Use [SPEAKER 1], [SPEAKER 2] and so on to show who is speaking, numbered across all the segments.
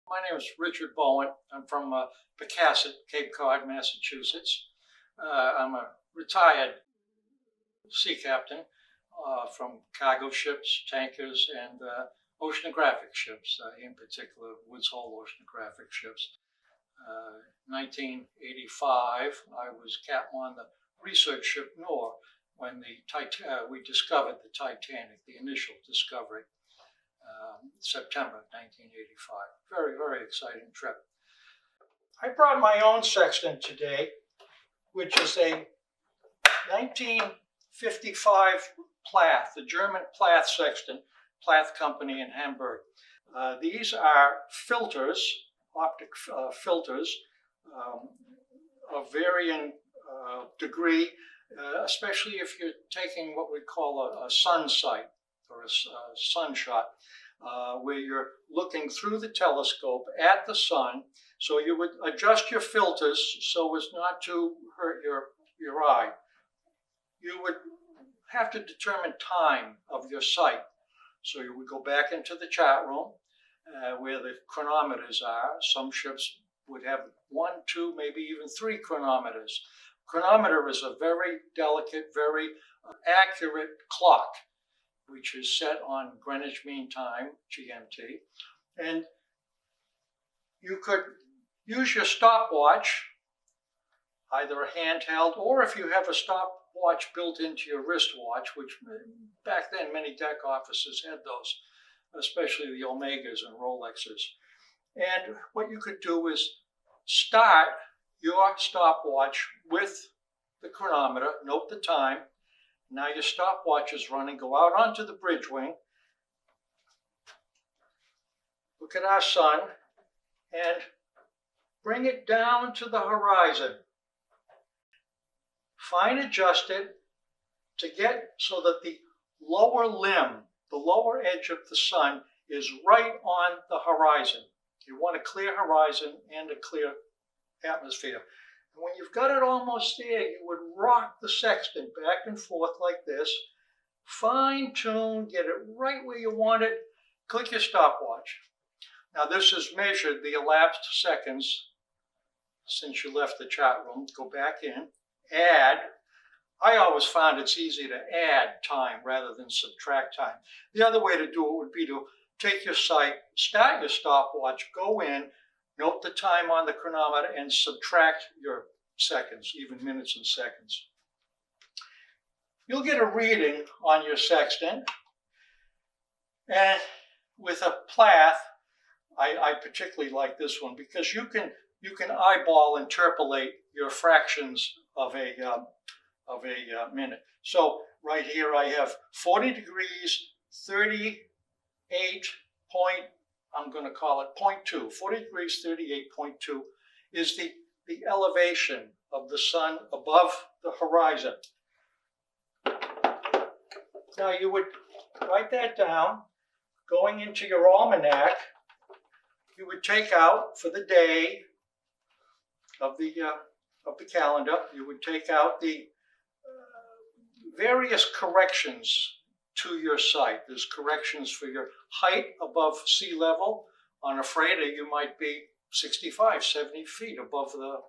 [SPEAKER 1] My name is Richard Bowen. I'm from Pecasset, Cape Cod, Massachusetts. I'm a retired sea captain from cargo ships, tankers, and oceanographic ships, in particular Woods Hole oceanographic ships. 1985, I was captain on the research ship KNORR when we discovered the Titanic, the initial discovery. September 1985. Very, very exciting trip. I brought my own sextant today, which is a 1955 Plath, the German Plath sextant, Plath Company in Hamburg. These are filters, optic filters of varying degree, especially if you're taking what we call a sun sight or a sun shot. Where you're looking through the telescope at the sun, so you would adjust your filters so as not to hurt your eye. You would have to determine time of your sight. So you would go back into the chart room where the chronometers are. Some ships would have 1, 2, maybe even 3 chronometers. Chronometer is a very delicate, very accurate clock, which is set on Greenwich Mean Time, GMT. And you could use your stopwatch, either a handheld, or if you have a stopwatch built into your wristwatch, which back then many deck officers had those, especially the Omegas and Rolexes. And what you could do is start your stopwatch with the chronometer, note the time. Now your stopwatch is running. Go out onto the bridge wing. Look at our sun and bring it down to the horizon. Fine adjust it to get so that the lower limb, the lower edge of the sun, is right on the horizon. You want a clear horizon and a clear atmosphere. When you've got it almost there, you would rock the sextant back and forth like this, fine tune, get it right where you want it, click your stopwatch. Now this has measured the elapsed seconds since you left the chart room. Go back in, add. I always found it's easy to add time rather than subtract time. The other way to do it would be to take your sight, start your stopwatch, go in, note the time on the chronometer, and subtract your seconds, even minutes and seconds. You'll get a reading on your sextant. And with a Plath, I particularly like this one because you can eyeball interpolate your fractions of a minute. So right here I have 40 degrees, 38 point, I'm going to call it 0.2. 40 degrees, 38.2 is the elevation of the sun above the horizon. Now you would write that down. Going into your almanac, you would take out for the day of the calendar, you would take out the various corrections to your sight. There's corrections for your height above sea level. On a freighter, you might be 65, 70 feet above the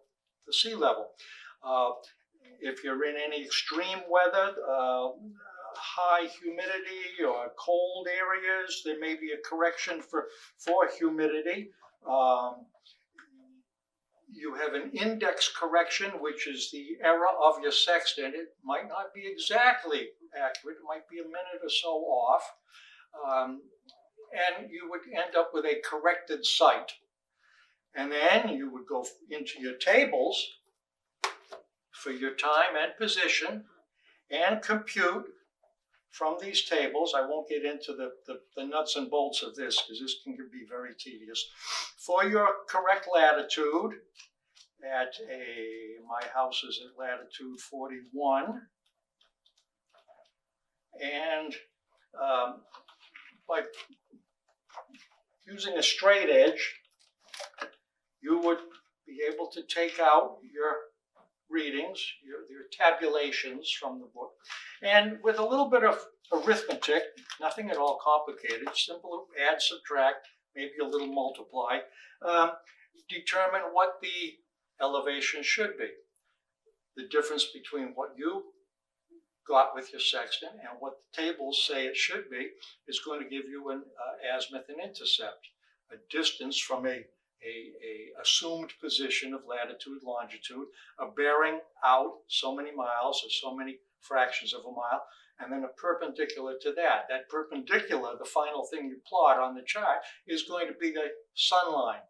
[SPEAKER 1] sea level. If you're in any extreme weather, high humidity or cold areas, there may be a correction for humidity. You have an index correction, which is the error of your sextant. It might not be exactly accurate. It might be a minute or so off. And you would end up with a corrected sight. And then you would go into your tables for your time and position and compute from these tables. I won't get into the nuts and bolts of this because this can be very tedious. For your correct latitude, my house is at latitude 41. And by using a straight edge, you would be able to take out your readings, your tabulations from the book. And with a little bit of arithmetic, nothing at all complicated, simple add, subtract, maybe a little multiply, determine what the elevation should be. The difference between what you got with your sextant and what the tables say it should be is going to give you an azimuth and intercept, a distance from a assumed position of latitude, longitude, a bearing out so many miles or so many fractions of a mile, and then a perpendicular to that. That perpendicular, the final thing you plot on the chart, is going to be the sun line.